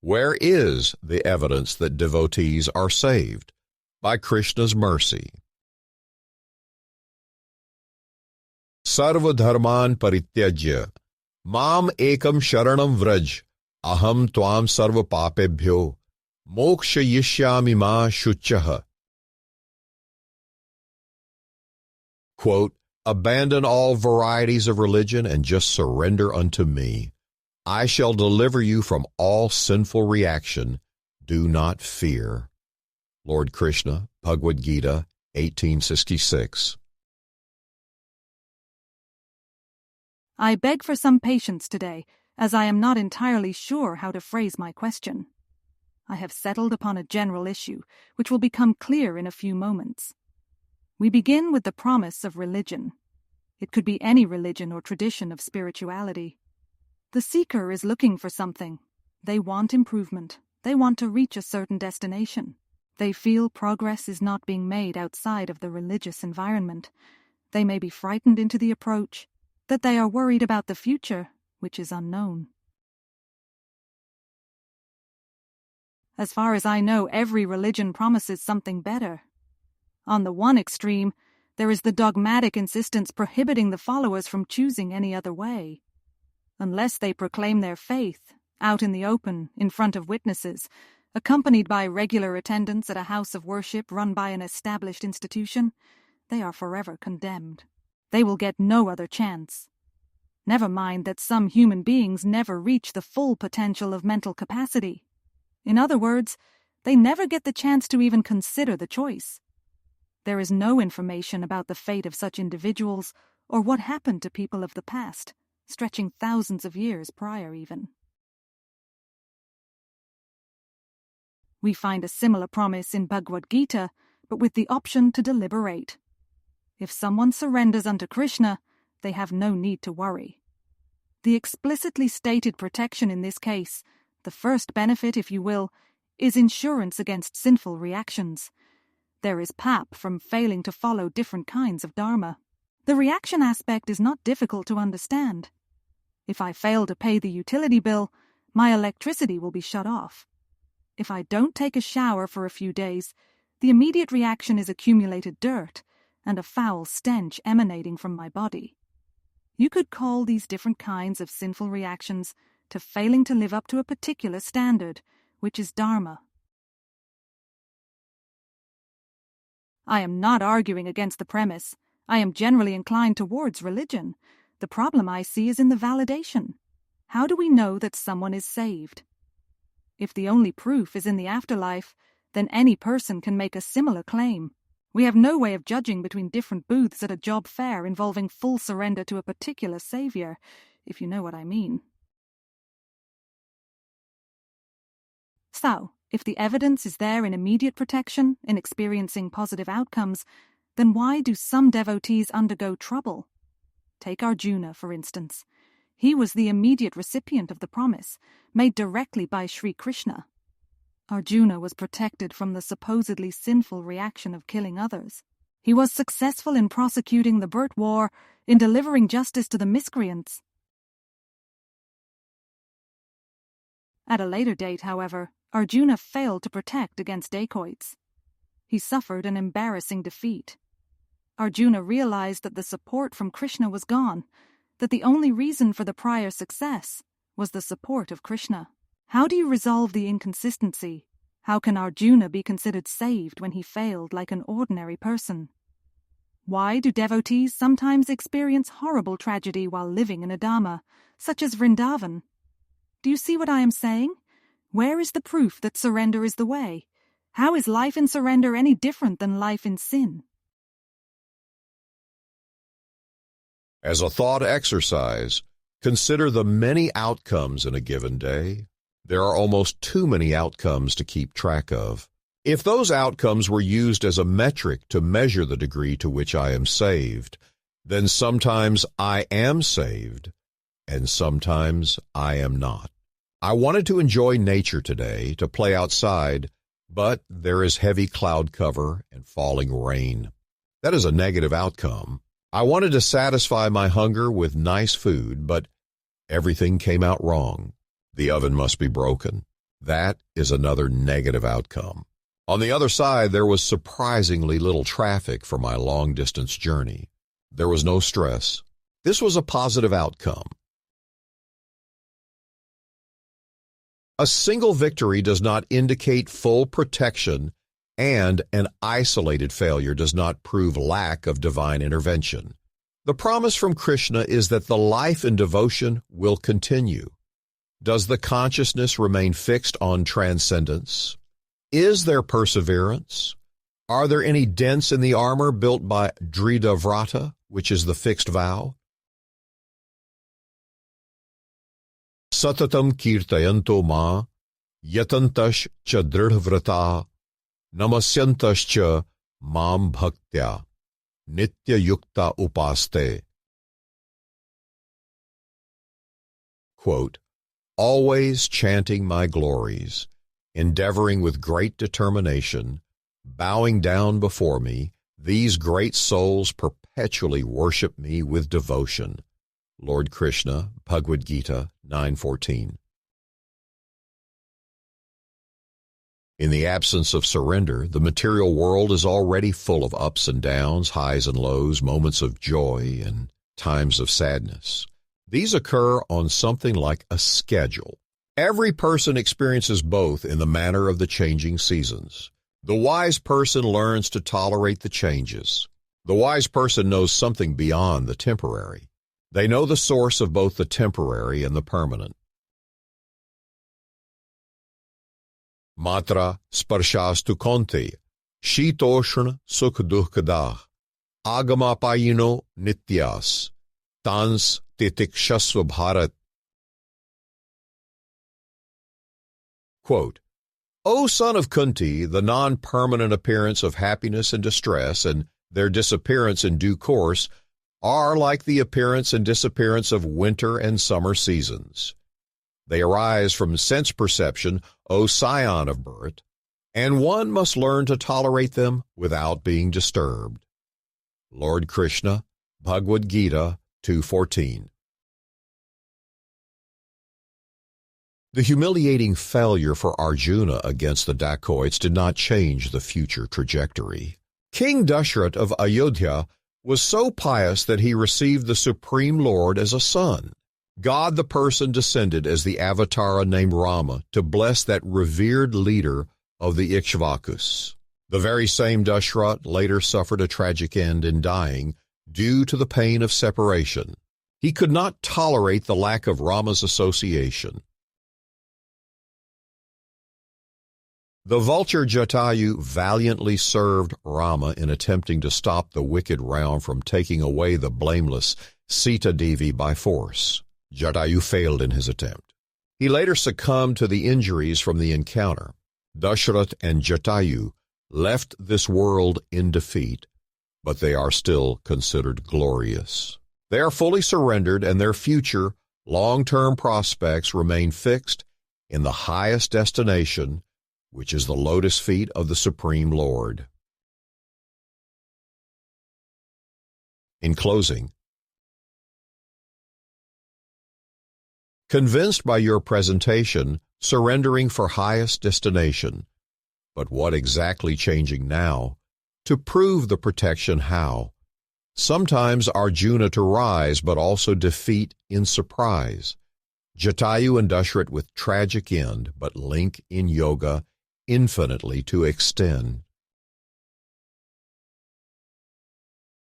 Where is the evidence that devotees are saved? By Krishna's mercy. Sarva dharman parityajya mam ekam sharanam vraj aham tvam sarva papebhyo mokshayishyami ma shuchaha. Quote, abandon all varieties of religion and just surrender unto me. I shall deliver you from all sinful reaction. Do not fear. Lord Krishna, Bhagavad-gita, 1866. I beg for some patience today, as I am not entirely sure how to phrase my question. I have settled upon a general issue, which will become clear in a few moments. We begin with the promise of religion. It could be any religion or tradition of spirituality. The seeker is looking for something. They want improvement. They want to reach a certain destination. They feel progress is not being made outside of the religious environment. They may be frightened into the approach, that they are worried about the future, which is unknown. As far as I know, every religion promises something better. On the one extreme, there is the dogmatic insistence prohibiting the followers from choosing any other way. Unless they proclaim their faith, out in the open, in front of witnesses, accompanied by regular attendance at a house of worship run by an established institution, they are forever condemned. They will get no other chance. Never mind that some human beings never reach the full potential of mental capacity. In other words, they never get the chance to even consider the choice. There is no information about the fate of such individuals or what happened to people of the past, stretching thousands of years prior even. We find a similar promise in Bhagavad-gita, but with the option to deliberate. If someone surrenders unto Krishna, they have no need to worry. The explicitly stated protection in this case, the first benefit, if you will, is insurance against sinful reactions. There is pap from failing to follow different kinds of dharma. The reaction aspect is not difficult to understand. If I fail to pay the utility bill, my electricity will be shut off. If I don't take a shower for a few days, the immediate reaction is accumulated dirt and a foul stench emanating from my body. You could call these different kinds of sinful reactions to failing to live up to a particular standard, which is dharma. I am not arguing against the premise. I am generally inclined towards religion. The problem I see is in the validation. How do we know that someone is saved? If the only proof is in the afterlife, then any person can make a similar claim. We have no way of judging between different booths at a job fair involving full surrender to a particular savior, if you know what I mean. So, if the evidence is there in immediate protection, in experiencing positive outcomes, then why do some devotees undergo trouble? Take Arjuna, for instance. He was the immediate recipient of the promise, made directly by Sri Krishna. Arjuna was protected from the supposedly sinful reaction of killing others. He was successful in prosecuting the birth war, in delivering justice to the miscreants. At a later date, however, Arjuna failed to protect against dacoits. He suffered an embarrassing defeat. Arjuna realized that the support from Krishna was gone, that the only reason for the prior success was the support of Krishna. How do you resolve the inconsistency? How can Arjuna be considered saved when he failed like an ordinary person? Why do devotees sometimes experience horrible tragedy while living in a dhamma, such as Vrindavan? Do you see what I am saying? Where is the proof that surrender is the way? How is life in surrender any different than life in sin? As a thought exercise, consider the many outcomes in a given day. There are almost too many outcomes to keep track of. If those outcomes were used as a metric to measure the degree to which I am saved, then sometimes I am saved, and sometimes I am not. I wanted to enjoy nature today, to play outside, but there is heavy cloud cover and falling rain. That is a negative outcome. I wanted to satisfy my hunger with nice food, but everything came out wrong. The oven must be broken. That is another negative outcome. On the other side, there was surprisingly little traffic for my long-distance journey. There was no stress. This was a positive outcome. A single victory does not indicate full protection, and an isolated failure does not prove lack of divine intervention. The promise from Krishna is that the life in devotion will continue. Does the consciousness remain fixed on transcendence? Is there perseverance? Are there any dents in the armor built by Drida Vrata, which is the fixed vow? Satatam kirtayanto ma, yatantash cha dridhavrata, namasyantash cha mam bhaktya, nitya yukta upaste. Quote, always chanting my glories, endeavoring with great determination, bowing down before me, these great souls perpetually worship me with devotion. Lord Krishna, Bhagavad-gita 9:14. In the absence of surrender, the material world is already full of ups and downs, highs and lows, moments of joy and times of sadness. These occur on something like a schedule. Every person experiences both in the manner of the changing seasons. The wise person learns to tolerate the changes. The wise person knows something beyond the temporary. They know the source of both the temporary and the permanent. Matra sparshastu konte, shitoshna sukh dukhadah, agamapayino nityas, tans titikshasva bharat. Quote, O son of Kunti, the non-permanent appearance of happiness and distress and their disappearance in due course are like the appearance and disappearance of winter and summer seasons. They arise from sense perception, O scion of birth, and one must learn to tolerate them without being disturbed. Lord Krishna, Bhagavad-gita 2:14. The humiliating failure for Arjuna against the dacoits did not change the future trajectory. King Dashrath of Ayodhya was so pious that he received the Supreme Lord as a son. God the person descended as the avatara named Rama to bless that revered leader of the Ikshvakus. The very same Dashrath later suffered a tragic end in dying due to the pain of separation. He could not tolerate the lack of Rama's association. The vulture Jatayu valiantly served Rama in attempting to stop the wicked Ram from taking away the blameless Sita Devi by force. Jatayu failed in his attempt. He later succumbed to the injuries from the encounter. Dashrath and Jatayu left this world in defeat, but they are still considered glorious. They are fully surrendered, and their future, long-term prospects remain fixed in the highest destination, which is the lotus feet of the Supreme Lord. In closing, convinced by your presentation, surrendering for highest destination, but what exactly changing now? To prove the protection how? Sometimes Arjuna to rise, but also defeat in surprise. Jatayu and Dashrath with tragic end, but link in yoga infinitely to extend.